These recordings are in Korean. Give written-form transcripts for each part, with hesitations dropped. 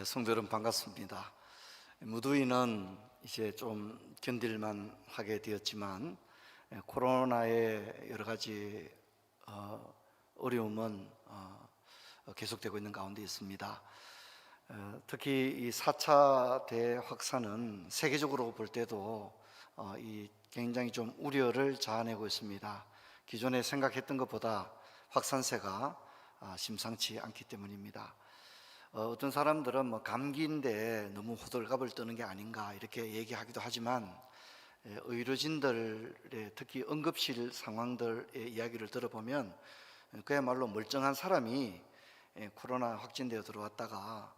성도 여러분 반갑습니다. 무더위는 이제 좀 견딜만 하게 되었지만 코로나의 여러 가지 어려움은 계속되고 있는 가운데 있습니다. 특히 이 4차 대확산은 세계적으로 볼 때도 굉장히 좀 우려를 자아내고 있습니다. 기존에 생각했던 것보다 확산세가 심상치 않기 때문입니다. 어떤 사람들은 감기인데 너무 호들갑을 떠는 게 아닌가 이렇게 얘기하기도 하지만 의료진들의 특히 응급실 상황들의 이야기를 들어보면 그야말로 멀쩡한 사람이 코로나 확진되어 들어왔다가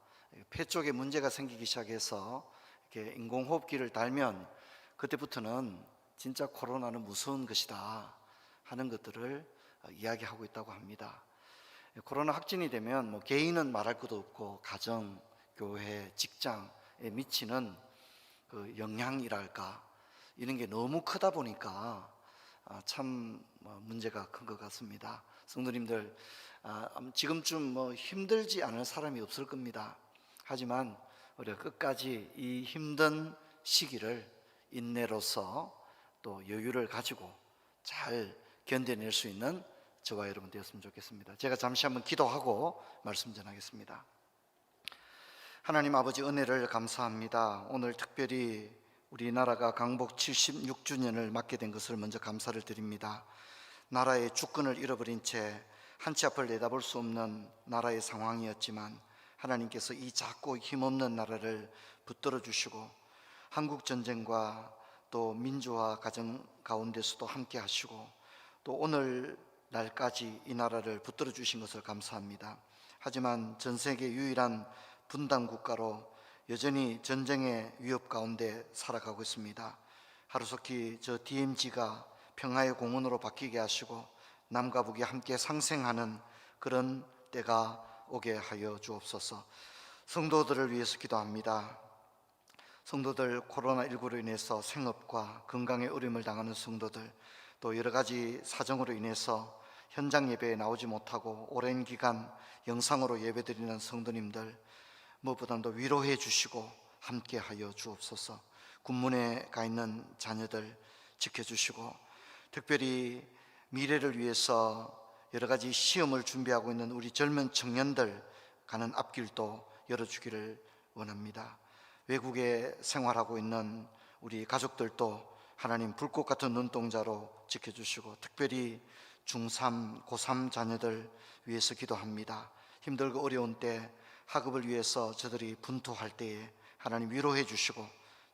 폐 쪽에 문제가 생기기 시작해서 이렇게 인공호흡기를 달면 그때부터는 진짜 코로나는 무서운 것이다 하는 것들을 이야기하고 있다고 합니다. 코로나 확진이 되면 개인은 말할 것도 없고 가정, 교회, 직장에 미치는 그 영향이랄까 이런 게 너무 크다 보니까 참 문제가 큰 것 같습니다. 성도님들 지금쯤 힘들지 않을 사람이 없을 겁니다. 하지만 우리가 끝까지 이 힘든 시기를 인내로서 또 여유를 가지고 잘 견뎌낼 수 있는 저와 여러분 되었으면 좋겠습니다. 제가 잠시 한번 기도하고 말씀 전하겠습니다. 하나님 아버지 은혜를 감사합니다. 오늘 특별히 우리나라가 강복 76주년을 맞게 된 것을 먼저 감사를 드립니다. 나라의 주권을 잃어버린 채 한 치 앞을 내다볼 수 없는 나라의 상황이었지만 하나님께서 이 작고 힘없는 나라를 붙들어 주시고 한국전쟁과 또 민주화 과정 가운데서도 함께 하시고 또 오늘 날까지 이 나라를 붙들어 주신 것을 감사합니다. 하지만 전 세계 유일한 분단 국가로 여전히 전쟁의 위협 가운데 살아가고 있습니다. 하루속히 저 DMZ가 평화의 공원으로 바뀌게 하시고 남과 북이 함께 상생하는 그런 때가 오게 하여 주옵소서. 성도들을 위해서 기도합니다. 성도들 코로나19로 인해서 생업과 건강에 어려움을 당하는 성도들, 또 여러 가지 사정으로 인해서 현장 예배에 나오지 못하고 오랜 기간 영상으로 예배드리는 성도님들 무엇보다도 위로해 주시고 함께 하여 주옵소서. 군문에 가 있는 자녀들 지켜주시고 특별히 미래를 위해서 여러 가지 시험을 준비하고 있는 우리 젊은 청년들 가는 앞길도 열어주기를 원합니다. 외국에 생활하고 있는 우리 가족들도 하나님 불꽃 같은 눈동자로 지켜주시고 특별히 중3, 고3 자녀들 위해서 기도합니다. 힘들고 어려운 때 학업을 위해서 저들이 분투할 때에 하나님 위로해 주시고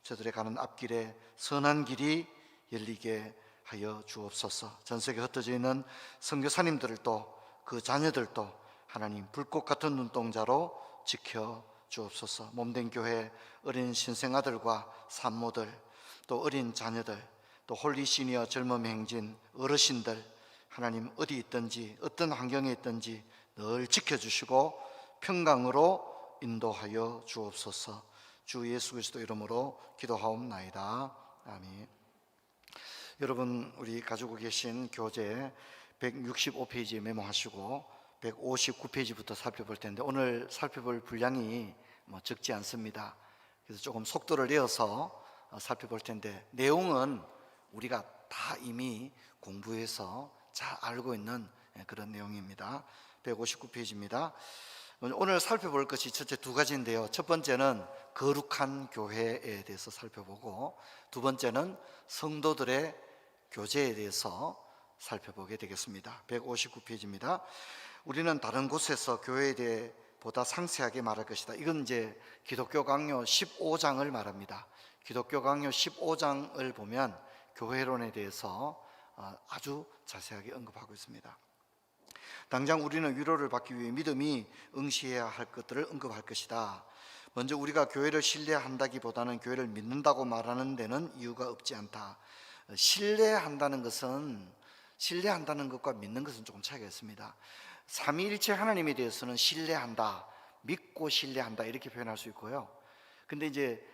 저들의 가는 앞길에 선한 길이 열리게 하여 주옵소서. 전세계 흩어져 있는 선교사님들도 그 자녀들도 하나님 불꽃 같은 눈동자로 지켜 주옵소서. 몸된 교회 어린 신생아들과 산모들 또 어린 자녀들 또 홀리 시니어 젊음 행진 어르신들 하나님 어디 있든지 어떤 환경에 있든지 늘 지켜주시고 평강으로 인도하여 주옵소서. 주 예수 그리스도 이름으로 기도하옵나이다. 아멘. 여러분 우리 가지고 계신 교재 165페이지에 메모하시고 159페이지부터 살펴볼 텐데 오늘 살펴볼 분량이 적지 않습니다. 그래서 조금 속도를 내어서 살펴볼 텐데 내용은 우리가 다 이미 공부해서 잘 알고 있는 그런 내용입니다. 159페이지입니다. 오늘 살펴볼 것이 첫째 두 가지인데요. 첫 번째는 거룩한 교회에 대해서 살펴보고 두 번째는 성도들의 교제에 대해서 살펴보게 되겠습니다. 159페이지입니다. 우리는 다른 곳에서 교회에 대해 보다 상세하게 말할 것이다. 이건 이제 기독교 강요 15장을 말합니다. 기독교 강요 15장을 보면 교회론에 대해서 아주 자세하게 언급하고 있습니다. 당장 우리는 위로를 받기 위해 믿음이 응시해야 할 것들을 언급할 것이다. 먼저 우리가 교회를 신뢰한다기보다는 교회를 믿는다고 말하는 데는 이유가 없지 않다. 신뢰한다는 것과 믿는 것은 조금 차이가 있습니다. 삼위일체 하나님에 대해서는 신뢰한다, 믿고 신뢰한다 이렇게 표현할 수 있고요. 근데 이제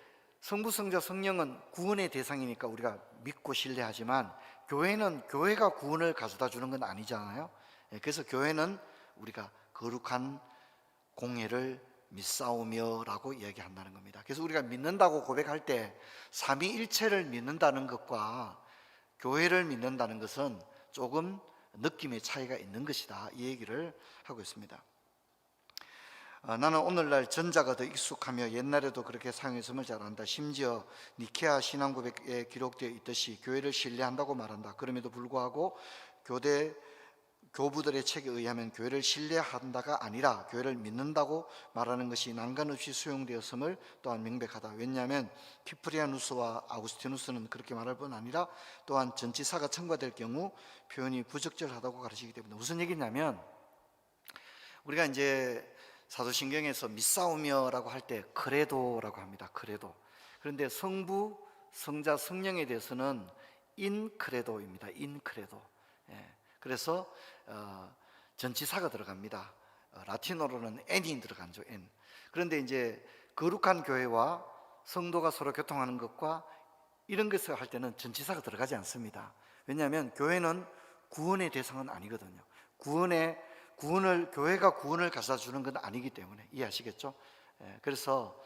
성부, 성자, 성령은 구원의 대상이니까 우리가 믿고 신뢰하지만 교회는 교회가 구원을 가져다 주는 건 아니잖아요. 그래서 교회는 우리가 거룩한 공예를 믿사오며라고 이야기한다는 겁니다. 그래서 우리가 믿는다고 고백할 때 삼위일체를 믿는다는 것과 교회를 믿는다는 것은 조금 느낌의 차이가 있는 것이다, 이 얘기를 하고 있습니다. 나는 오늘날 전자가 더 익숙하며 옛날에도 그렇게 사용했음을 잘 안다. 심지어 니케아 신앙고백에 기록되어 있듯이 교회를 신뢰한다고 말한다. 그럼에도 불구하고 교부들의 책에 의하면 교회를 신뢰한다가 아니라 교회를 믿는다고 말하는 것이 난간없이 수용되었음을 또한 명백하다. 왜냐하면 키프리아누스와 아우구스티누스는 그렇게 말할 뿐 아니라 또한 전치사가 첨가될 경우 표현이 부적절하다고 가르치기 때문에, 무슨 얘기냐면 우리가 이제 사도신경에서 믿사오며라고 할 때 크레도라고 합니다. 크레도. 그런데 성부, 성자, 성령에 대해서는 인크레도입니다. 인크레도. 그래서 전치사가 들어갑니다. 라틴어로는 N이 들어가죠. N. 그런데 이제 거룩한 교회와 성도가 서로 교통하는 것과 이런 것을 할 때는 전치사가 들어가지 않습니다. 왜냐하면 교회는 구원의 대상은 아니거든요. 교회가 구원을 가져다 주는 건 아니기 때문에, 이해하시겠죠? 그래서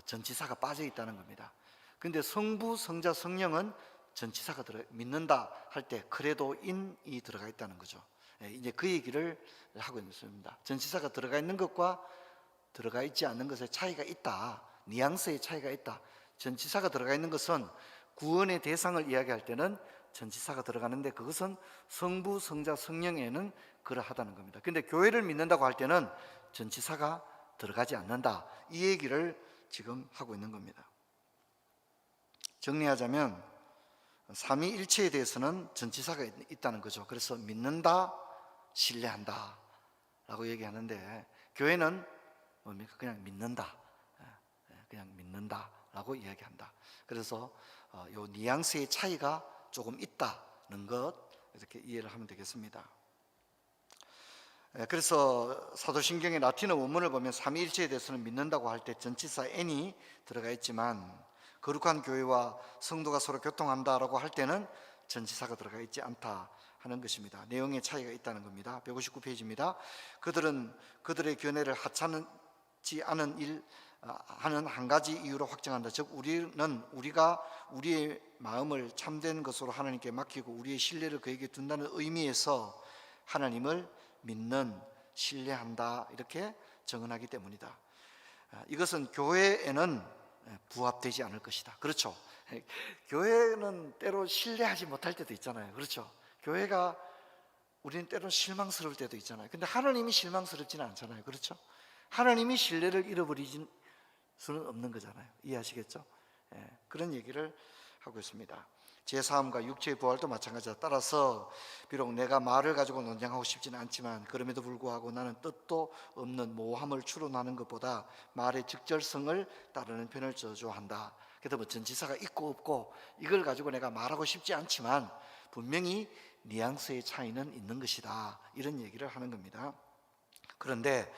전치사가 빠져 있다는 겁니다. 그런데 성부, 성자, 성령은 전치사가 믿는다 할 때 그래도 인이 들어가 있다는 거죠. 이제 그 얘기를 하고 있습니다. 전치사가 들어가 있는 것과 들어가 있지 않는 것의 차이가 있다, 뉘앙스의 차이가 있다. 전치사가 들어가 있는 것은 구원의 대상을 이야기할 때는 전치사가 들어가는데, 그것은 성부, 성자, 성령에는 그러하다는 겁니다. 근데 교회를 믿는다고 할 때는 전치사가 들어가지 않는다, 이 얘기를 지금 하고 있는 겁니다. 정리하자면 삼위일체에 대해서는 전치사가 있다는 거죠. 그래서 믿는다, 신뢰한다 라고 얘기하는데, 교회는 뭡니까? 그냥 믿는다, 그냥 믿는다 라고 이야기한다. 그래서 요 뉘앙스의 차이가 조금 있다는 것, 이렇게 이해를 하면 되겠습니다. 그래서 사도신경의 라틴어 원문을 보면 삼위일체에 대해서는 믿는다고 할 때 전치사 N이 들어가 있지만, 거룩한 교회와 성도가 서로 교통한다라고 할 때는 전치사가 들어가 있지 않다 하는 것입니다. 내용의 차이가 있다는 겁니다. 159페이지입니다. 그들은 그들의 견해를 하찮지 않은 하는 한 가지 이유로 확정한다. 즉 우리가 우리의 마음을 참된 것으로 하나님께 맡기고 우리의 신뢰를 그에게 둔다는 의미에서 하나님을 믿는, 신뢰한다, 이렇게 정언하기 때문이다. 이것은 교회에는 부합되지 않을 것이다. 그렇죠? 교회는 때로 신뢰하지 못할 때도 있잖아요. 그렇죠? 교회가 우리는 때로 실망스러울 때도 있잖아요. 근데 하나님이 실망스럽지는 않잖아요. 그렇죠? 하나님이 신뢰를 잃어버릴 수는 없는 거잖아요. 이해하시겠죠? 그런 얘기를 하고 있습니다. 제3과 육체의 부활도 마찬가지다. 따라서 비록 내가 말을 가지고 논쟁하고 싶지는 않지만, 그럼에도 불구하고 나는 뜻도 없는 모함을 추론하는 것보다 말의 적절성을 따르는 편을 저주한다. 그래서 뭐 전치사가 있고 없고 이걸 가지고 내가 말하고 싶지 않지만 분명히 뉘앙스의 차이는 있는 것이다, 이런 얘기를 하는 겁니다. 그런데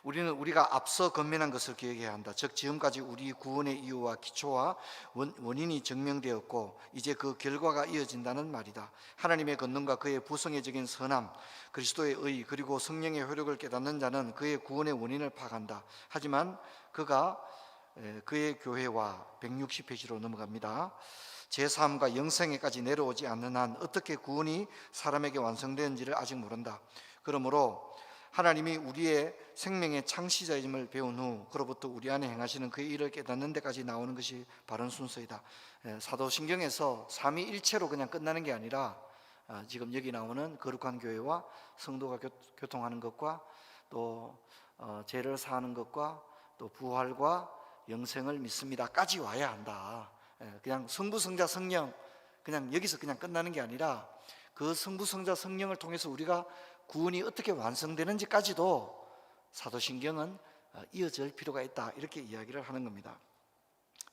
우리가 앞서 건면한 것을 기억해야 한다. 즉 지금까지 우리 구원의 이유와 기초와 원인이 증명되었고 이제 그 결과가 이어진다는 말이다. 하나님의 권능과 그의 부성애적인 선함, 그리스도의 의, 그리고 성령의 효력을 깨닫는 자는 그의 구원의 원인을 파악한다. 하지만 그의 교회와 160페이지로 넘어갑니다. 제3과 영생에까지 내려오지 않는 한 어떻게 구원이 사람에게 완성되는지를 아직 모른다. 그러므로 하나님이 우리의 생명의 창시자임을 배운 후 그로부터 우리 안에 행하시는 그의 일을 깨닫는 데까지 나오는 것이 바른 순서이다. 사도신경에서 삼위일체로 그냥 끝나는 게 아니라 지금 여기 나오는 거룩한 교회와 성도가 교통하는 것과 또 죄를 사하는 것과 또 부활과 영생을 믿습니다까지 와야 한다. 그냥 성부, 성자, 성령 그냥 여기서 그냥 끝나는 게 아니라 그 성부, 성자, 성령을 통해서 우리가 구원이 어떻게 완성되는지까지도 사도신경은 이어질 필요가 있다, 이렇게 이야기를 하는 겁니다.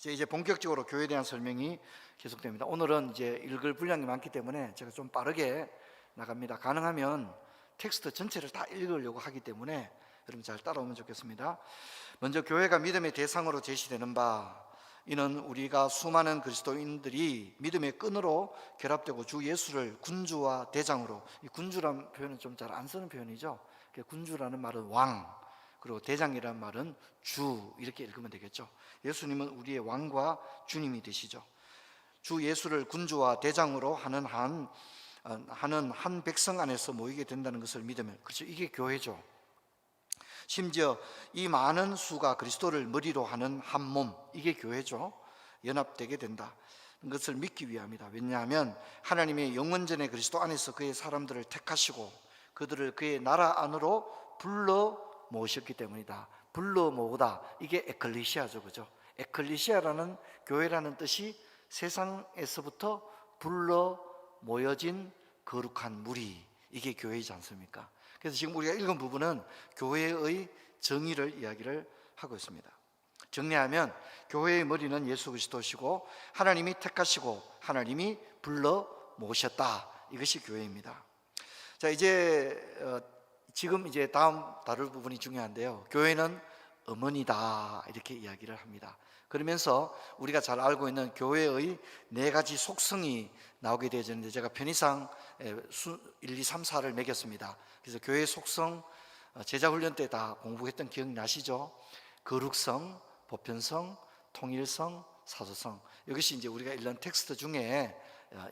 이제 본격적으로 교회에 대한 설명이 계속됩니다. 오늘은 이제 읽을 분량이 많기 때문에 제가 좀 빠르게 나갑니다. 가능하면 텍스트 전체를 다 읽으려고 하기 때문에 여러분 잘 따라오면 좋겠습니다. 먼저 교회가 믿음의 대상으로 제시되는 바, 이는 우리가 수많은 그리스도인들이 믿음의 끈으로 결합되고 주 예수를 군주와 대장으로, 이 군주라는 표현은 좀 잘 안 쓰는 표현이죠. 군주라는 말은 왕, 그리고 대장이란 말은 주 이렇게 읽으면 되겠죠. 예수님은 우리의 왕과 주님이 되시죠. 주 예수를 군주와 대장으로 하는 한 백성 안에서 모이게 된다는 것을 믿으면, 그렇죠, 이게 교회죠. 심지어 이 많은 수가 그리스도를 머리로 하는 한 몸, 이게 교회죠. 연합되게 된다 것을 믿기 위함이다. 왜냐하면 하나님의 영원전에 그리스도 안에서 그의 사람들을 택하시고 그들을 그의 나라 안으로 불러 모으셨기 때문이다. 불러 모으다, 이게 에클레시아죠, 그죠? 에클레시아라는, 교회라는 뜻이 세상에서부터 불러 모여진 거룩한 무리, 이게 교회이지 않습니까? 그래서 지금 우리가 읽은 부분은 교회의 정의를 이야기를 하고 있습니다. 정리하면 교회의 머리는 예수 그리스도시고 하나님이 택하시고 하나님이 불러 모으셨다, 이것이 교회입니다. 자, 이제 지금 이제 다음 다룰 부분이 중요한데요. 교회는 어머니다, 이렇게 이야기를 합니다. 그러면서 우리가 잘 알고 있는 교회의 네 가지 속성이 나오게 되어지는데, 제가 편의상 1, 2, 3, 4를 매겼습니다. 그래서 교회의 속성, 제자훈련 때 다 공부했던 기억 나시죠? 거룩성, 보편성, 통일성, 사도성. 이것이 이제 우리가 읽는 텍스트 중에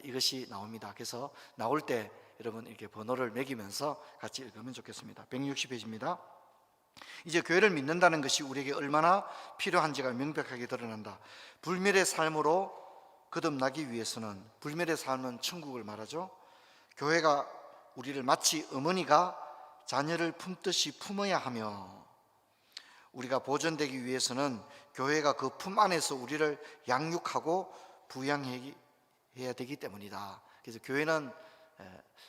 이것이 나옵니다. 그래서 나올 때 여러분 이렇게 번호를 매기면서 같이 읽으면 좋겠습니다. 160페이지입니다. 이제 교회를 믿는다는 것이 우리에게 얼마나 필요한지가 명백하게 드러난다. 불멸의 삶으로 거듭나기 위해서는, 불멸의 삶은 천국을 말하죠. 교회가 우리를 마치 어머니가 자녀를 품듯이 품어야 하며, 우리가 보존되기 위해서는 교회가 그 품 안에서 우리를 양육하고 부양해야 되기 때문이다. 그래서 교회는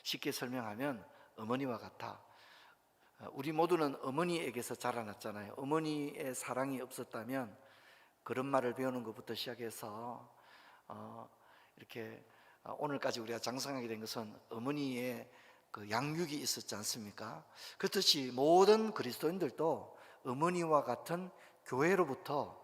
쉽게 설명하면 어머니와 같아. 우리 모두는 어머니에게서 자라났잖아요. 어머니의 사랑이 없었다면, 그런 말을 배우는 것부터 시작해서 이렇게 오늘까지 우리가 장성하게 된 것은 어머니의 그 양육이 있었지 않습니까? 그렇듯이 모든 그리스도인들도 어머니와 같은 교회로부터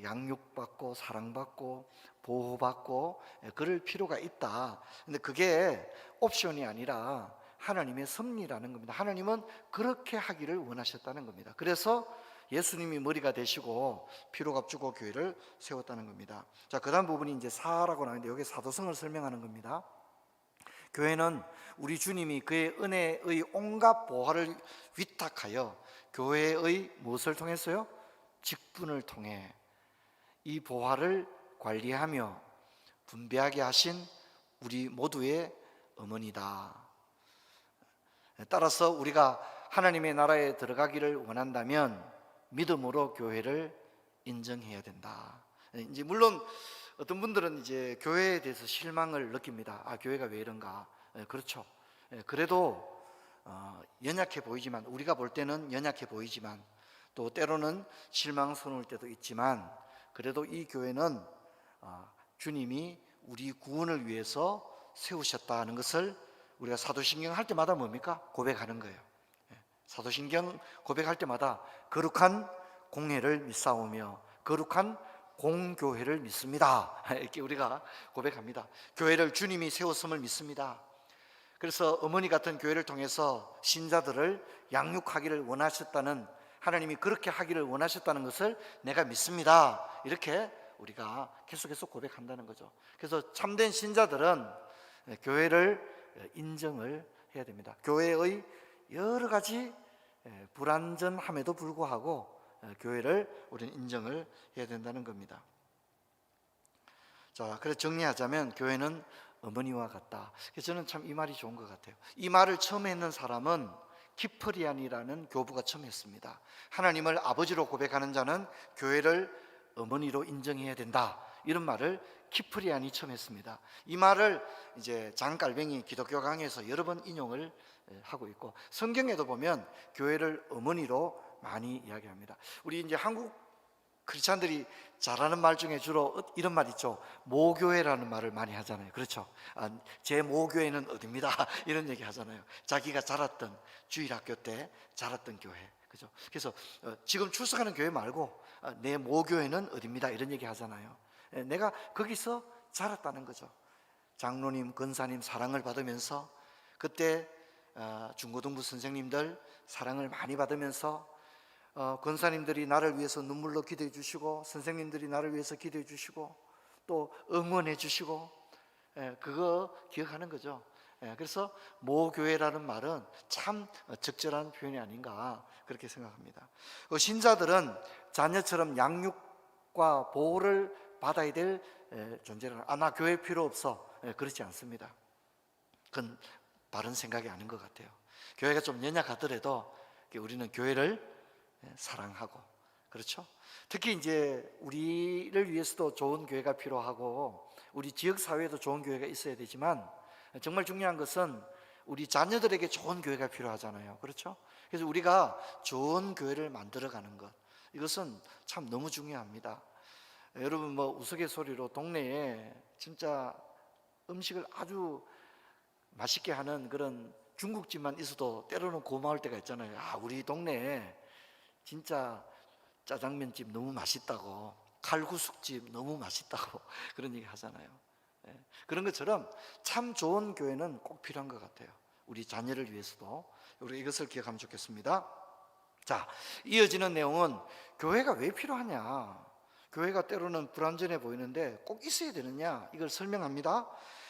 양육받고 사랑받고 보호받고 그럴 필요가 있다. 근데 그게 옵션이 아니라 하나님의 섭리라는 겁니다. 하나님은 그렇게 하기를 원하셨다는 겁니다. 그래서 예수님이 머리가 되시고 피로 값주고 교회를 세웠다는 겁니다. 자, 그 다음 부분이 이제 4라고 나오는데, 여기 사도성을 설명하는 겁니다. 교회는 우리 주님이 그의 은혜의 온갖 보화를 위탁하여 교회의 무엇을 통해서요? 직분을 통해 이 보화를 관리하며 분배하게 하신 우리 모두의 어머니다. 따라서 우리가 하나님의 나라에 들어가기를 원한다면 믿음으로 교회를 인정해야 된다. 이제 물론 어떤 분들은 이제 교회에 대해서 실망을 느낍니다. 아, 교회가 왜 이런가? 그렇죠. 그래도 연약해 보이지만, 우리가 볼 때는 연약해 보이지만, 또 때로는 실망스러울 때도 있지만, 그래도 이 교회는 주님이 우리 구원을 위해서 세우셨다는 것을 우리가 사도신경 할 때마다 뭡니까? 고백하는 거예요. 사도신경 고백할 때마다 거룩한 공회를 믿사오며 거룩한 공교회를 믿습니다, 이렇게 우리가 고백합니다. 교회를 주님이 세웠음을 믿습니다. 그래서 어머니 같은 교회를 통해서 신자들을 양육하기를 원하셨다는, 하나님이 그렇게 하기를 원하셨다는 것을 내가 믿습니다, 이렇게 우리가 계속해서 고백한다는 거죠. 그래서 참된 신자들은 교회를 인정을 해야 됩니다. 교회의 여러 가지 불완전함에도 불구하고 교회를 우리는 인정을 해야 된다는 겁니다. 자, 그래서 정리하자면 교회는 어머니와 같다. 그래서 저는 참 이 말이 좋은 것 같아요. 이 말을 처음 했는 사람은 키프리안이라는 교부가 처음 했습니다. 하나님을 아버지로 고백하는 자는 교회를 어머니로 인정해야 된다, 이런 말을 키프리안이 처음 했습니다. 이 말을 이제 장깔뱅이 기독교 강의에서 여러 번 인용을 하고 있고, 성경에도 보면 교회를 어머니로 많이 이야기합니다. 우리 이제 한국 크리스찬들이 잘하는 말 중에 주로 이런 말 있죠. 모교회라는 말을 많이 하잖아요. 그렇죠? 제 모교회는 어디입니다, 이런 얘기 하잖아요. 자기가 자랐던 주일학교 때 자랐던 교회, 그죠? 그래서 지금 출석하는 교회 말고 내 모교회는 어디입니다, 이런 얘기 하잖아요. 내가 거기서 자랐다는 거죠. 장로님, 권사님 사랑을 받으면서, 그때 중고등부 선생님들 사랑을 많이 받으면서 권사님들이 나를 위해서 눈물로 기도해 주시고, 선생님들이 나를 위해서 기도해 주시고, 또 응원해 주시고, 그거 기억하는 거죠. 그래서 모교회라는 말은 참 적절한 표현이 아닌가 그렇게 생각합니다. 신자들은 자녀처럼 양육과 보호를 받아야 될 존재라. 나 교회 필요 없어. 그렇지 않습니다. 그건 바른 생각이 아닌 것 같아요. 교회가 좀 연약하더라도 우리는 교회를 사랑하고, 그렇죠? 특히 이제 우리를 위해서도 좋은 교회가 필요하고, 우리 지역 사회에도 좋은 교회가 있어야 되지만, 정말 중요한 것은 우리 자녀들에게 좋은 교회가 필요하잖아요. 그렇죠? 그래서 우리가 좋은 교회를 만들어가는 것, 이것은 참 너무 중요합니다. 여러분, 뭐 우스갯소리로 동네에 진짜 음식을 아주 맛있게 하는 그런 중국집만 있어도 때로는 고마울 때가 있잖아요. 우리 동네에 진짜 짜장면집 너무 맛있다고, 칼국수집 너무 맛있다고 그런 얘기 하잖아요. 그런 것처럼 참 좋은 교회는 꼭 필요한 것 같아요. 우리 자녀를 위해서도 우리 이것을 기억하면 좋겠습니다. 자, 이어지는 내용은 교회가 왜 필요하냐, 교회가 때로는 불완전해 보이는데 꼭 있어야 되느냐, 이걸 설명합니다.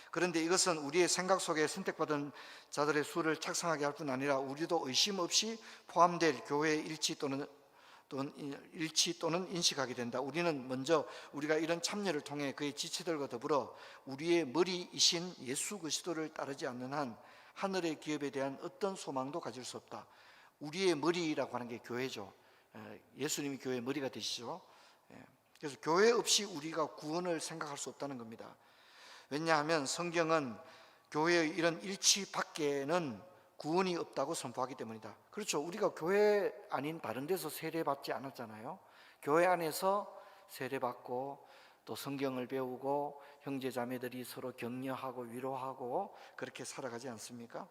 그런데 이것은 우리의 생각 속에 선택받은 자들의 수를 착상하게 할 뿐 아니라 우리도 의심 없이 포함될 교회의 일치 또는 인식하게 된다. 우리는 먼저 우리가 이런 참여를 통해 그의 지체들과 더불어 우리의 머리이신 예수 그리스도를 따르지 않는 한 하늘의 기업에 대한 어떤 소망도 가질 수 없다. 우리의 머리라고 하는 게 교회죠. 예수님이 교회의 머리가 되시죠. 그래서 교회 없이 우리가 구원을 생각할 수 없다는 겁니다. 왜냐하면 성경은 교회의 이런 일치 밖에는 구원이 없다고 선포하기 때문이다. 그렇죠. 우리가 교회 아닌 다른 데서 세례받지 않았잖아요. 교회 안에서 세례받고 또 성경을 배우고 형제 자매들이 서로 격려하고 위로하고 그렇게 살아가지 않습니까?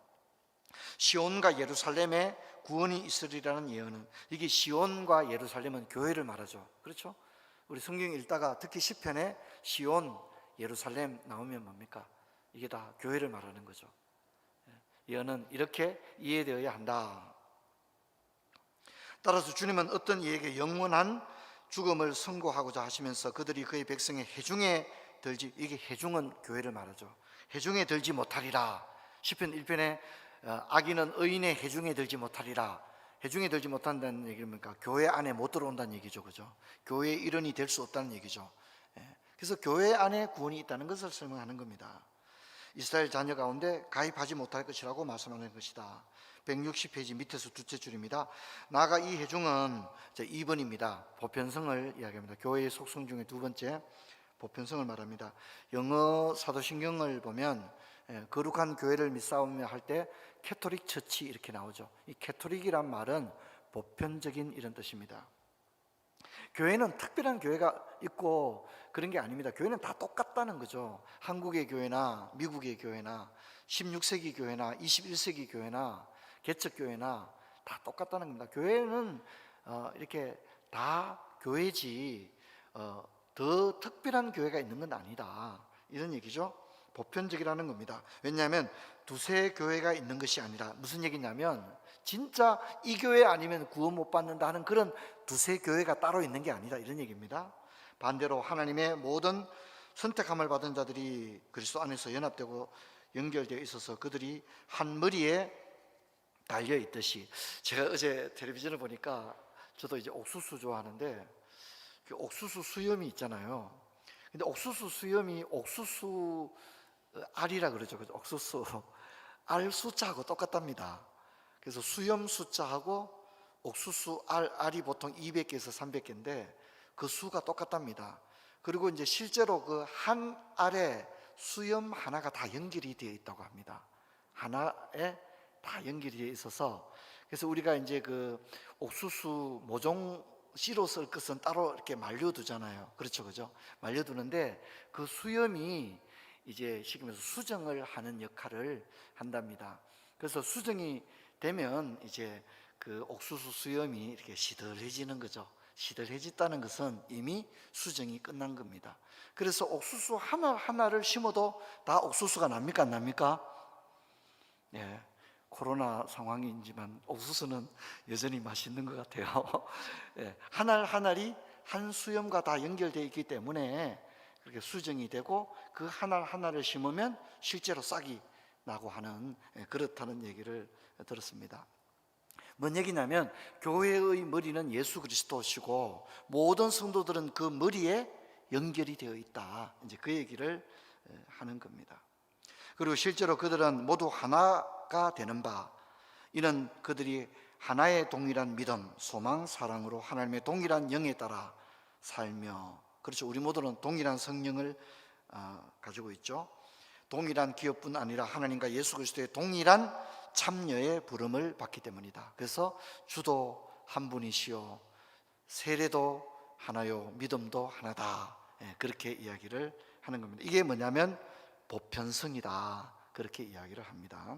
시온과 예루살렘에 구원이 있으리라는 예언은, 이게 시온과 예루살렘은 교회를 말하죠. 그렇죠? 우리 성경 읽다가 특히 시편에 시온, 예루살렘 나오면 뭡니까? 이게 다 교회를 말하는 거죠. 예언은 이렇게 이해되어야 한다. 따라서 주님은 어떤 이에게 영원한 죽음을 선고하고자 하시면서 그들이 그의 백성의 해중에 들지, 이게 해중은 교회를 말하죠. 해중에 들지 못하리라. 시편 1편에 악인은 의인의 해중에 들지 못하리라. 해중에 들지 못한다는 얘기는 뭡니까? 교회 안에 못 들어온다는 얘기죠. 그죠? 교회의 일원이 될 수 없다는 얘기죠. 그래서 교회 안에 구원이 있다는 것을 설명하는 겁니다. 이스라엘 자녀 가운데 가입하지 못할 것이라고 말씀하는 것이다. 160페이지 밑에서 두째 줄입니다. 나아가 이 해중은 2번입니다. 보편성을 이야기합니다. 교회의 속성 중에 두 번째, 보편성을 말합니다. 영어 사도신경을 보면 거룩한 교회를 믿사오며 할 때 캐토릭 처치 이렇게 나오죠. 이 캐토릭이란 말은 보편적인 이런 뜻입니다. 교회는 특별한 교회가 있고 그런 게 아닙니다. 교회는 다 똑같다는 거죠. 한국의 교회나 미국의 교회나 16세기 교회나 21세기 교회나 개척교회나 다 똑같다는 겁니다. 교회는 이렇게 다 교회지 더 특별한 교회가 있는 건 아니다, 이런 얘기죠. 보편적이라는 겁니다. 왜냐하면 두세 교회가 있는 것이 아니라, 무슨 얘기냐면 진짜 이 교회 아니면 구원 못 받는다 하는 그런 두세 교회가 따로 있는 게 아니다, 이런 얘기입니다. 반대로 하나님의 모든 선택함을 받은 자들이 그리스도 안에서 연합되고 연결되어 있어서 그들이 한 머리에 달려 있듯이, 제가 어제 텔레비전을 보니까 저도 이제 옥수수 좋아하는데 그 옥수수 수염이 있잖아요. 근데 옥수수 수염이 옥수수 알이라 그러죠. 옥수수 알 숫자하고 똑같답니다. 그래서 수염 숫자하고 옥수수 알이 보통 200개에서 300개인데 그 수가 똑같답니다. 그리고 이제 실제로 그 한 알에 수염 하나가 다 연결이 되어 있다고 합니다. 하나에 다 연결이 되어 있어서, 그래서 우리가 이제 그 옥수수 모종 씨로 쓸 것은 따로 이렇게 말려두잖아요. 그렇죠, 그죠? 말려두는데 그 수염이 이제 시키면서 수정을 하는 역할을 한답니다. 그래서 수정이 되면 이제 그 옥수수 수염이 이렇게 시들해지는 거죠. 시들해졌다는 것은 이미 수정이 끝난 겁니다. 그래서 옥수수 하나를 심어도 다 옥수수가 납니까, 안 납니까? 예. 코로나 상황이지만 옥수수는 여전히 맛있는 것 같아요. 예, 한 알 한 알이 한 수염과 다 연결되어 있기 때문에 그렇게 수정이 되고 그 한 알 한 알을 심으면 실제로 싹이 나고 하는, 그렇다는 얘기를 들었습니다. 뭔 얘기냐면 교회의 머리는 예수 그리스도시고 모든 성도들은 그 머리에 연결이 되어 있다, 이제 그 얘기를 하는 겁니다. 그리고 실제로 그들은 모두 하나가 되는 바, 이는 그들이 하나의 동일한 믿음, 소망, 사랑으로 하나님의 동일한 영에 따라 살며, 그렇죠, 우리 모두는 동일한 성령을 가지고 있죠. 동일한 기업뿐 아니라 하나님과 예수 그리스도의 동일한 참여의 부름을 받기 때문이다. 그래서 주도 한 분이시요 세례도 하나요 믿음도 하나다, 그렇게 이야기를 하는 겁니다. 이게 뭐냐면 보편성이다, 그렇게 이야기를 합니다.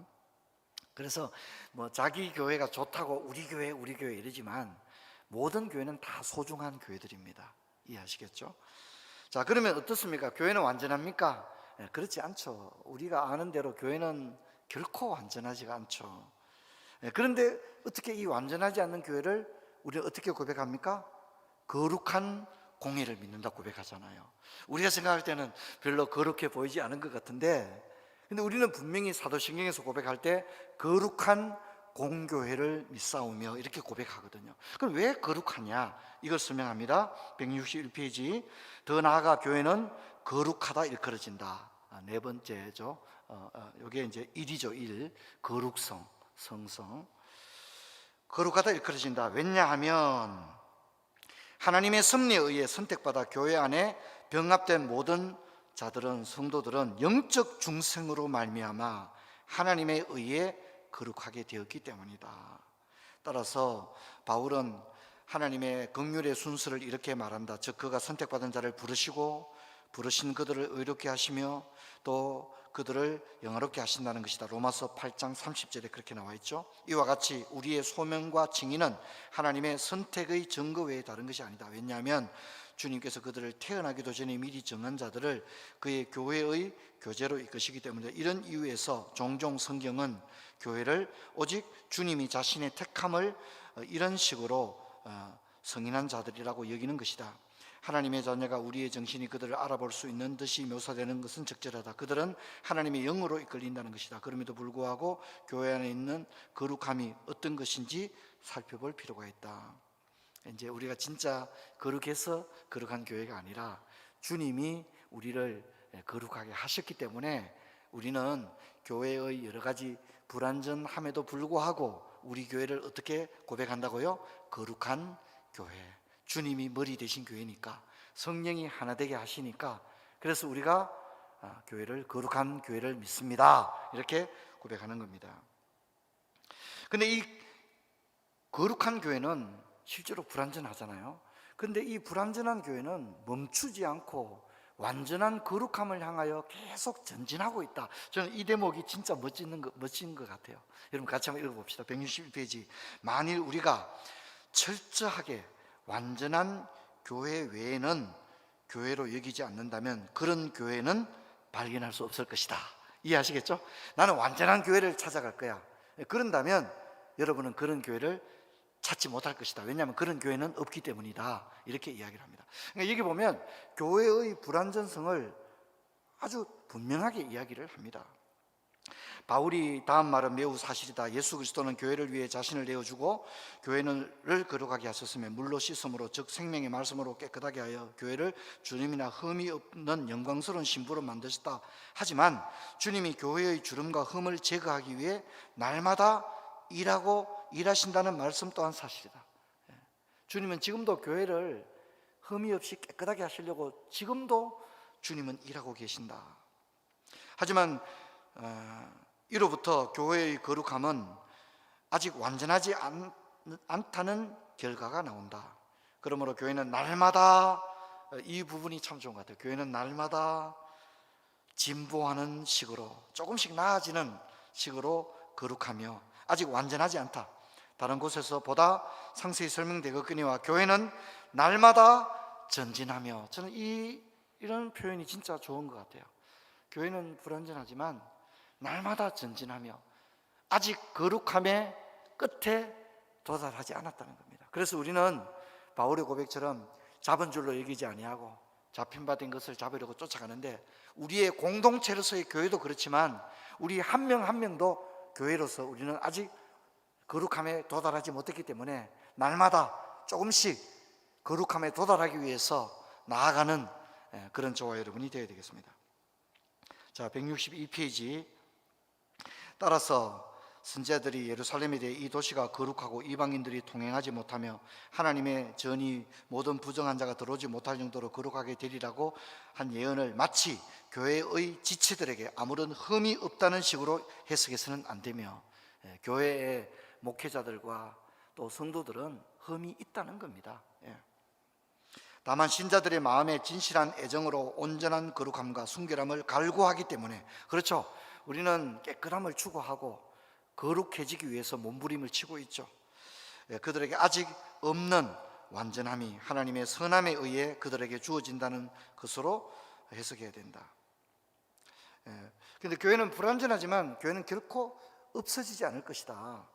그래서 뭐 자기 교회가 좋다고 우리 교회 이러지만 모든 교회는 다 소중한 교회들입니다. 이해하시겠죠? 자, 그러면 어떻습니까? 교회는 완전합니까? 그렇지 않죠. 우리가 아는 대로 교회는 결코 완전하지가 않죠. 그런데 어떻게 이 완전하지 않는 교회를 우리는 어떻게 고백합니까? 거룩한 공예를 믿는다 고백하잖아요. 우리가 생각할 때는 별로 거룩해 보이지 않은 것 같은데, 근데 우리는 분명히 사도신경에서 고백할 때 거룩한 공교회를 믿사오며 이렇게 고백하거든요. 그럼 왜 거룩하냐? 이걸 설명합니다. 161페이지. 더 나아가 교회는 거룩하다 일컬어진다. 네 번째죠. 이게 이제 1이죠. 1. 거룩성, 성성. 거룩하다 일컬어진다. 왜냐하면 하나님의 섭리에 의해 선택받아 교회 안에 병합된 모든 자들은, 성도들은 영적 중생으로 말미암아 하나님에 의해 거룩하게 되었기 때문이다. 따라서 바울은 하나님의 긍휼의 순서를 이렇게 말한다. 즉 그가 선택받은 자를 부르시고 부르신 그들을 의롭게 하시며 또 그들을 영화롭게 하신다는 것이다. 로마서 8장 30절에 그렇게 나와 있죠. 이와 같이 우리의 소명과 징의는 하나님의 선택의 증거 외에 다른 것이 아니다. 왜냐하면 주님께서 그들을 태어나기도 전에 미리 정한 자들을 그의 교회의 교제로 이끄시기 때문에, 이런 이유에서 종종 성경은 교회를 오직 주님이 자신의 택함을 이런 식으로 성인한 자들이라고 여기는 것이다. 하나님의 자녀가 우리의 정신이 그들을 알아볼 수 있는 듯이 묘사되는 것은 적절하다. 그들은 하나님의 영으로 이끌린다는 것이다. 그럼에도 불구하고 교회 안에 있는 거룩함이 어떤 것인지 살펴볼 필요가 있다. 이제 우리가 진짜 거룩해서 거룩한 교회가 아니라 주님이 우리를 거룩하게 하셨기 때문에 우리는 교회의 여러 가지 불완전함에도 불구하고 우리 교회를 어떻게 고백한다고요? 거룩한 교회. 주님이 머리 되신 교회니까, 성령이 하나 되게 하시니까, 그래서 우리가 교회를 거룩한 교회를 믿습니다, 이렇게 고백하는 겁니다. 근데 이 거룩한 교회는 실제로 불완전하잖아요. 근데 이 불완전한 교회는 멈추지 않고 완전한 거룩함을 향하여 계속 전진하고 있다. 저는 이 대목이 진짜 멋진 것 같아요. 여러분 같이 한번 읽어봅시다. 161페이지. 만일 우리가 철저하게 완전한 교회 외에는 교회로 여기지 않는다면 그런 교회는 발견할 수 없을 것이다. 이해하시겠죠? 나는 완전한 교회를 찾아갈 거야. 그런다면 여러분은 그런 교회를 찾지 못할 것이다. 왜냐하면 그런 교회는 없기 때문이다. 이렇게 이야기를 합니다. 그러니까 여기 보면 교회의 불완전성을 아주 분명하게 이야기를 합니다. 바울이 다음 말은 매우 사실이다. 예수 그리스도는 교회를 위해 자신을 내어주고 교회를 거룩하게 하셨으며 물로 씻음으로, 즉 생명의 말씀으로 깨끗하게 하여 교회를 주님이나 흠이 없는 영광스러운 신부로 만드셨다. 하지만 주님이 교회의 주름과 흠을 제거하기 위해 날마다 일하신다는 말씀 또한 사실이다. 주님은 지금도 교회를 흠이 없이 깨끗하게 하시려고 지금도 주님은 일하고 계신다. 하지만 이로부터 교회의 거룩함은 아직 완전하지 않다는 결과가 나온다. 그러므로 교회는 날마다, 이 부분이 참 좋은 것 같아요. 교회는 날마다 진보하는 식으로, 조금씩 나아지는 식으로 거룩하며 아직 완전하지 않다. 다른 곳에서 보다 상세히 설명되겠거니와 교회는 날마다 전진하며, 저는 이런 표현이 진짜 좋은 것 같아요. 교회는 불완전하지만 날마다 전진하며, 아직 거룩함의 끝에 도달하지 않았다는 겁니다. 그래서 우리는 바울의 고백처럼 잡은 줄로 여기지 아니하고 잡힌 바 된 것을 잡으려고 쫓아가는데, 우리의 공동체로서의 교회도 그렇지만 우리 한 명 한 명도 교회로서 우리는 아직 거룩함에 도달하지 못했기 때문에 날마다 조금씩 거룩함에 도달하기 위해서 나아가는 그런 저와 여러분이 되어야 되겠습니다. 자, 162페이지. 따라서 선지자들이 예루살렘에 대해 이 도시가 거룩하고 이방인들이 통행하지 못하며 하나님의 전이 모든 부정한 자가 들어오지 못할 정도로 거룩하게 되리라고 한 예언을 마치 교회의 지체들에게 아무런 흠이 없다는 식으로 해석해서는 안 되며, 교회의 목회자들과 또 성도들은 흠이 있다는 겁니다. 다만 신자들의 마음에 진실한 애정으로 온전한 거룩함과 순결함을 갈구하기 때문에, 그렇죠, 우리는 깨끗함을 추구하고 거룩해지기 위해서 몸부림을 치고 있죠. 그들에게 아직 없는 완전함이 하나님의 선함에 의해 그들에게 주어진다는 것으로 해석해야 된다. 그런데 교회는 불완전하지만 교회는 결코 없어지지 않을 것이다.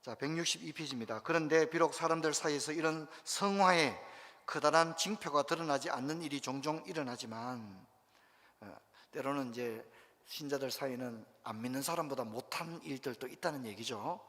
자, 162페이지입니다. 그런데 비록 사람들 사이에서 이런 성화의 커다란 징표가 드러나지 않는 일이 종종 일어나지만, 때로는 이제 신자들 사이는 안 믿는 사람보다 못한 일들도 있다는 얘기죠.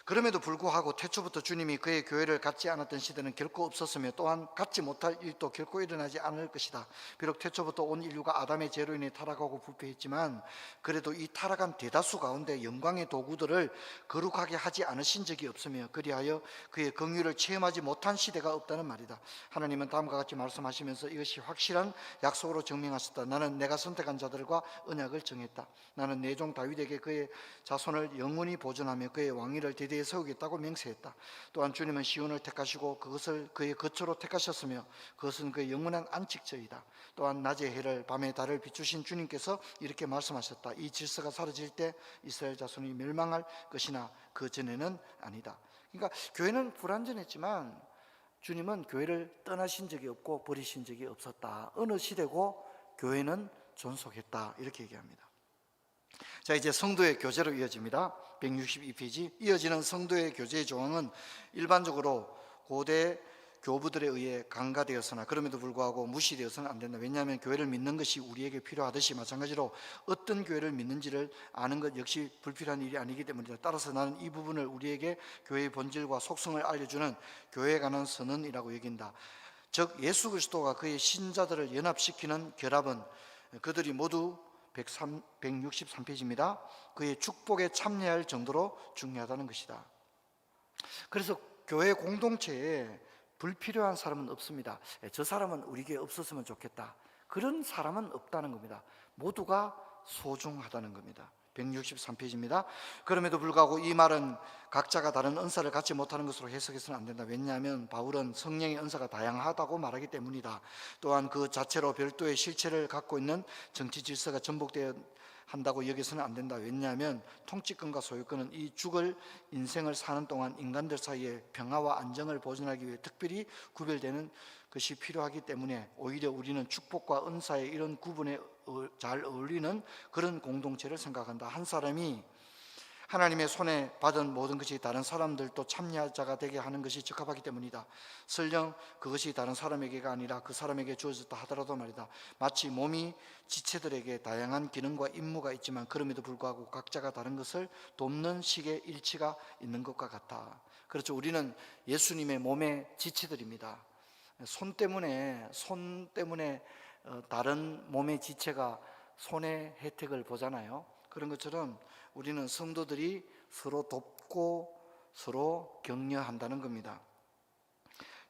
그럼에도 불구하고 태초부터 주님이 그의 교회를 갖지 않았던 시대는 결코 없었으며 또한 갖지 못할 일도 결코 일어나지 않을 것이다. 비록 태초부터 온 인류가 아담의 죄로 인해 타락하고 부패했지만 그래도 이 타락한 대다수 가운데 영광의 도구들을 거룩하게 하지 않으신 적이 없으며 그리하여 그의 긍휼을 체험하지 못한 시대가 없다는 말이다. 하나님은 다음과 같이 말씀하시면서 이것이 확실한 약속으로 증명하셨다. 나는 내가 선택한 자들과 언약을 정했다. 나는 내 종 다윗에게 그의 자손을 영원히 보존하며 그의 왕위를 대대에 세우겠다고 맹세했다. 또한 주님은 시온을 택하시고 그것을 그의 거처로 택하셨으며 그것은 그의 영원한 안식처이다. 또한 낮의 해를 밤의 달을 비추신 주님께서 이렇게 말씀하셨다. 이 질서가 사라질 때 이스라엘 자손이 멸망할 것이나 그 전에는 아니다. 그러니까 교회는 불완전했지만 주님은 교회를 떠나신 적이 없고 버리신 적이 없었다. 어느 시대고 교회는 존속했다. 이렇게 얘기합니다. 자, 이제 성도의 교제로 이어집니다. 162페이지. 이어지는 성도의 교제의 조항은 일반적으로 고대 교부들에 의해 강가되었으나 그럼에도 불구하고 무시되어서는 안 된다. 왜냐하면 교회를 믿는 것이 우리에게 필요하듯이 마찬가지로 어떤 교회를 믿는지를 아는 것 역시 불필요한 일이 아니기 때문이다. 따라서 나는 이 부분을 우리에게 교회의 본질과 속성을 알려주는 교회에 관한 선언이라고 여긴다. 즉 예수 그리스도가 그의 신자들을 연합시키는 결합은 그들이 모두 163페이지입니다. 그의 축복에 참여할 정도로 중요하다는 것이다. 그래서 교회 공동체에 불필요한 사람은 없습니다. 저 사람은 우리 교회에 없었으면 좋겠다, 그런 사람은 없다는 겁니다. 모두가 소중하다는 겁니다. 163페이지입니다. 그럼에도 불구하고 이 말은 각자가 다른 은사를 갖지 못하는 것으로 해석해서는 안 된다. 왜냐하면 바울은 성령의 은사가 다양하다고 말하기 때문이다. 또한 그 자체로 별도의 실체를 갖고 있는 정치 질서가 전복되어야 한다고 여기서는 안 된다. 왜냐하면 통치권과 소유권은 이 죽을 인생을 사는 동안 인간들 사이에 평화와 안정을 보존하기 위해 특별히 구별되는 것이 필요하기 때문에 오히려 우리는 축복과 은사의 이런 구분에 잘 어울리는 그런 공동체를 생각한다. 한 사람이 하나님의 손에 받은 모든 것이 다른 사람들도 참여자가 되게 하는 것이 적합하기 때문이다. 설령 그것이 다른 사람에게가 아니라 그 사람에게 주어졌다 하더라도 말이다. 마치 몸이 지체들에게 다양한 기능과 임무가 있지만 그럼에도 불구하고 각자가 다른 것을 돕는 식의 일치가 있는 것과 같아. 그렇죠. 우리는 예수님의 몸의 지체들입니다. 손 때문에 다른 몸의 지체가 손의 혜택을 보잖아요. 그런 것처럼 우리는 성도들이 서로 돕고 서로 격려한다는 겁니다.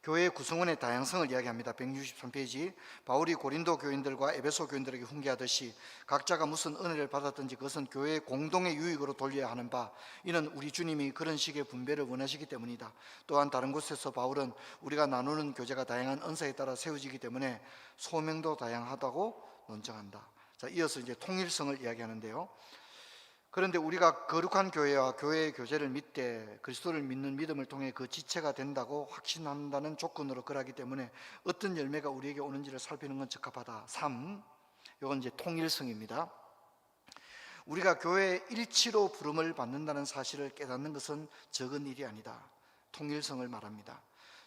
교회의 구성원의 다양성을 이야기합니다. 163페이지. 바울이 고린도 교인들과 에베소 교인들에게 훈계하듯이 각자가 무슨 은혜를 받았든지 그것은 교회의 공동의 유익으로 돌려야 하는 바, 이는 우리 주님이 그런 식의 분배를 원하시기 때문이다. 또한 다른 곳에서 바울은 우리가 나누는 교제가 다양한 은사에 따라 세워지기 때문에 소명도 다양하다고 논증한다. 자, 이어서 이제 통일성을 이야기하는데요. 그런데 우리가 거룩한 교회와 교회의 교제를 믿되 그리스도를 믿는 믿음을 통해 그 지체가 된다고 확신한다는 조건으로 그러하기 때문에 어떤 열매가 우리에게 오는지를 살피는 건 적합하다. 3. 이건 이제 통일성입니다. 우리가 교회 일치로 부름을 받는다는 사실을 깨닫는 것은 적은 일이 아니다. 통일성을 말합니다.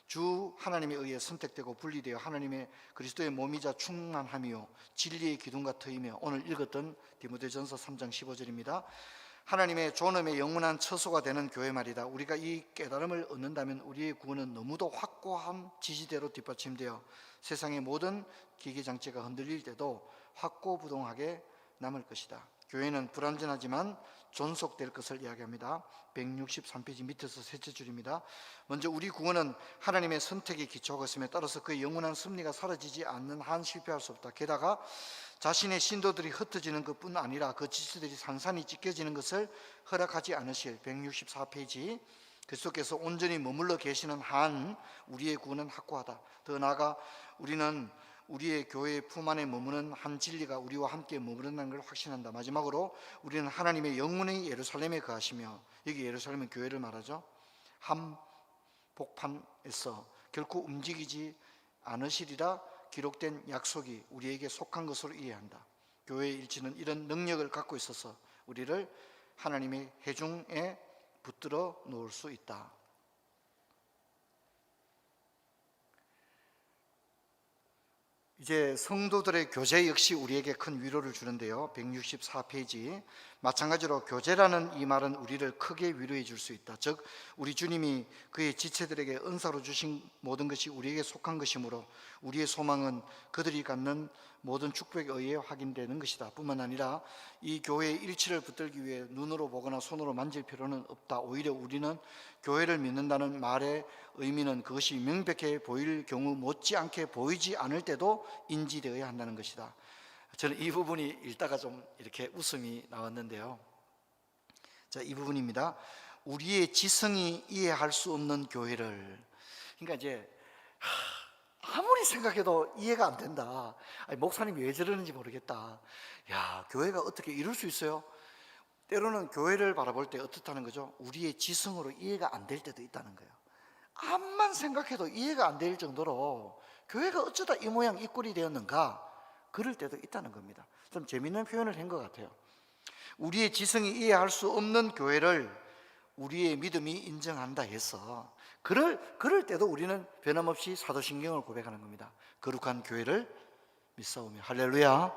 주 하나님에 의해 선택되고 분리되어 하나님의 그리스도의 몸이자 충만함이요 진리의 기둥과 터이며, 오늘 읽었던 디모데전서 3장 15절입니다. 하나님의 존엄의 영원한 처소가 되는 교회 말이다. 우리가 이 깨달음을 얻는다면 우리의 구원은 너무도 확고한 지지대로 뒷받침되어 세상의 모든 기계장치가 흔들릴 때도 확고부동하게 남을 것이다. 교회는 불완전하지만 존속될 것을 이야기합니다. 163페이지 밑에서 셋째 줄입니다. 먼저 우리 구원은 하나님의 선택에 기초하고 있음에 따라서 그의 영원한 섭리가 사라지지 않는 한 실패할 수 없다. 게다가 자신의 신도들이 흩어지는 것뿐 아니라 그 지체들이 산산이 찢겨지는 것을 허락하지 않으실 164페이지, 그리스도께서 온전히 머물러 계시는 한 우리의 구원은 확고하다. 더 나아가 우리는 우리의 교회의 품 안에 머무는 한 진리가 우리와 함께 머무른다는 걸 확신한다. 마지막으로 우리는 하나님의 영문의 예루살렘에 거하시며, 여기 예루살렘은 교회를 말하죠. 한복판에서 결코 움직이지 않으시리라 기록된 약속이 우리에게 속한 것으로 이해한다. 교회의 일치는 이런 능력을 갖고 있어서 우리를 하나님의 회중에 붙들어 놓을 수 있다. 이제 성도들의 교제 역시 우리에게 큰 위로를 주는데요. 164페이지, 마찬가지로 교제라는 이 말은 우리를 크게 위로해 줄 수 있다. 즉 우리 주님이 그의 지체들에게 은사로 주신 모든 것이 우리에게 속한 것이므로 우리의 소망은 그들이 갖는 모든 축복에 의해 확인되는 것이다. 뿐만 아니라 이 교회의 일치를 붙들기 위해 눈으로 보거나 손으로 만질 필요는 없다. 오히려 우리는 교회를 믿는다는 말의 의미는 그것이 명백해 보일 경우 못지않게 보이지 않을 때도 인지되어야 한다는 것이다. 저는 이 부분이 읽다가 좀 이렇게 웃음이 나왔는데요. 자, 이 부분입니다. 우리의 지성이 이해할 수 없는 교회를, 그러니까 이제 아무리 생각해도 이해가 안 된다. 아니, 목사님이 왜 저러는지 모르겠다. 야, 교회가 어떻게 이럴 수 있어요? 때로는 교회를 바라볼 때 어떻다는 거죠? 우리의 지성으로 이해가 안 될 때도 있다는 거예요. 암만 생각해도 이해가 안 될 정도로 교회가 어쩌다 이 모양 이 꼴이 되었는가, 그럴 때도 있다는 겁니다. 좀 재밌는 표현을 한 것 같아요. 우리의 지성이 이해할 수 없는 교회를 우리의 믿음이 인정한다 해서 그럴 때도 우리는 변함없이 사도신경을 고백하는 겁니다. 거룩한 교회를 믿사오며. 할렐루야.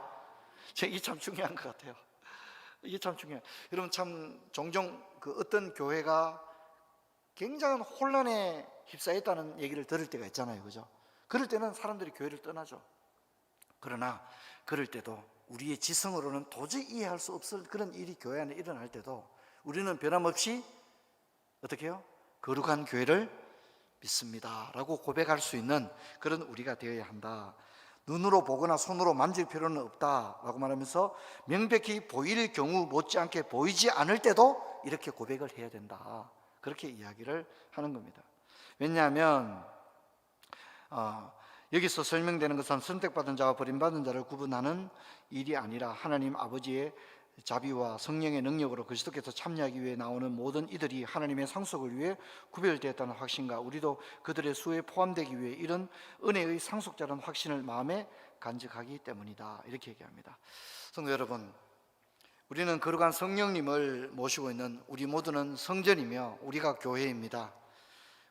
이게 참 중요한 것 같아요. 이게 참 중요해요. 여러분, 참 종종 그 어떤 교회가 굉장한 혼란에 휩싸였다는 얘기를 들을 때가 있잖아요, 그죠? 그럴 때는 사람들이 교회를 떠나죠. 그러나 그럴 때도 우리의 지성으로는 도저히 이해할 수 없을 그런 일이 교회 안에 일어날 때도 우리는 변함없이 어떻게 해요? 거룩한 교회를 믿습니다 라고 고백할 수 있는 그런 우리가 되어야 한다. 눈으로 보거나 손으로 만질 필요는 없다 라고 말하면서 명백히 보일 경우 못지않게 보이지 않을 때도 이렇게 고백을 해야 된다, 그렇게 이야기를 하는 겁니다. 왜냐하면 여기서 설명되는 것은 선택받은 자와 버림받은 자를 구분하는 일이 아니라 하나님 아버지의 자비와 성령의 능력으로 그리스도께서 참여하기 위해 나오는 모든 이들이 하나님의 상속을 위해 구별되었다는 확신과 우리도 그들의 수에 포함되기 위해 이런 은혜의 상속자라는 확신을 마음에 간직하기 때문이다, 이렇게 얘기합니다. 성도 여러분, 우리는 거룩한 성령님을 모시고 있는 우리 모두는 성전이며 우리가 교회입니다.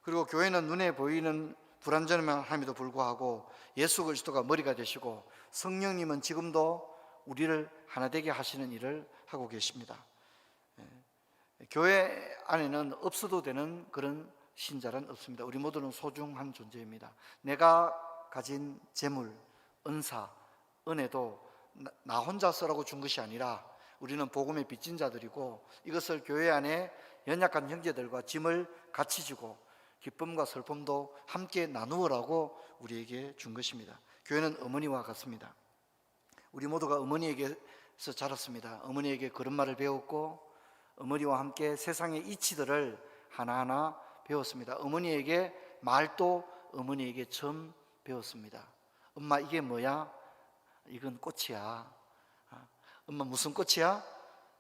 그리고 교회는 눈에 보이는 불완전함에도 불구하고 예수 그리스도가 머리가 되시고 성령님은 지금도 우리를 하나 되게 하시는 일을 하고 계십니다. 교회 안에는 없어도 되는 그런 신자는 없습니다. 우리 모두는 소중한 존재입니다. 내가 가진 재물, 은사, 은혜도 나 혼자서라고 준 것이 아니라 우리는 복음의 빚진 자들이고 이것을 교회 안에 연약한 형제들과 짐을 같이 지고 기쁨과 슬픔도 함께 나누어라고 우리에게 준 것입니다. 교회는 어머니와 같습니다. 우리 모두가 어머니에게서 자랐습니다. 어머니에게 그런 말을 배웠고 어머니와 함께 세상의 이치들을 하나하나 배웠습니다. 어머니에게 말도 어머니에게 처음 배웠습니다. 엄마, 이게 뭐야? 이건 꽃이야. 엄마, 무슨 꽃이야?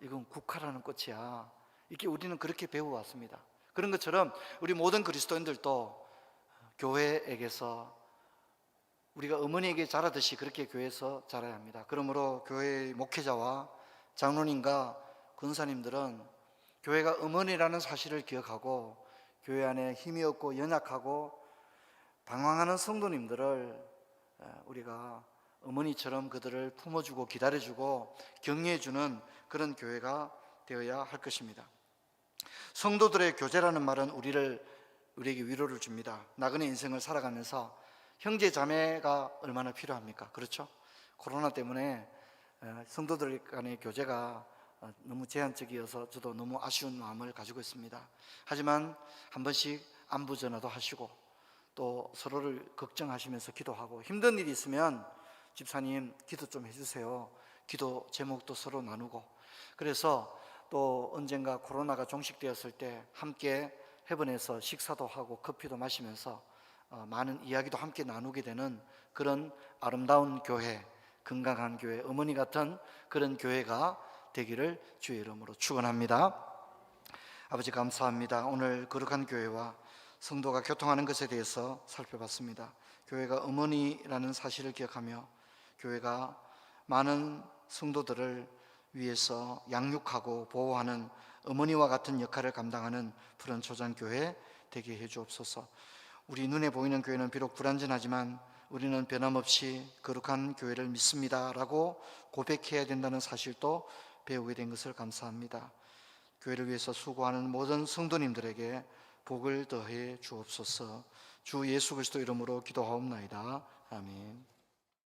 이건 국화라는 꽃이야. 이렇게 우리는 그렇게 배워왔습니다. 그런 것처럼 우리 모든 그리스도인들도 교회에게서 우리가 어머니에게 자라듯이 그렇게 교회에서 자라야 합니다. 그러므로 교회의 목회자와 장로님과 권사님들은 교회가 음원이라는 사실을 기억하고 교회 안에 힘이 없고 연약하고 방황하는 성도님들을 우리가 어머니처럼 그들을 품어주고 기다려주고 격려해주는 그런 교회가 되어야 할 것입니다. 성도들의 교제라는 말은 우리에게 위로를 줍니다. 나그네 인생을 살아가면서 형제 자매가 얼마나 필요합니까? 그렇죠? 코로나 때문에 성도들 간의 교제가 너무 제한적이어서 저도 너무 아쉬운 마음을 가지고 있습니다. 하지만 한 번씩 안부 전화도 하시고 또 서로를 걱정하시면서 기도하고, 힘든 일이 있으면 집사님 기도 좀 해주세요, 기도 제목도 서로 나누고, 그래서 또 언젠가 코로나가 종식되었을 때 함께 해변에서 식사도 하고 커피도 마시면서 많은 이야기도 함께 나누게 되는 그런 아름다운 교회, 건강한 교회, 어머니 같은 그런 교회가 되기를 주의 이름으로 축원합니다. 아버지 감사합니다. 오늘 거룩한 교회와 성도가 교통하는 것에 대해서 살펴봤습니다. 교회가 어머니라는 사실을 기억하며 교회가 많은 성도들을 위해서 양육하고 보호하는 어머니와 같은 역할을 감당하는 푸른 초장교회 되게 해 주옵소서. 우리 눈에 보이는 교회는 비록 불완전하지만 우리는 변함없이 거룩한 교회를 믿습니다 라고 고백해야 된다는 사실도 배우게 된 것을 감사합니다. 교회를 위해서 수고하는 모든 성도님들에게 복을 더해 주옵소서. 주 예수 그리스도 이름으로 기도하옵나이다. 아멘.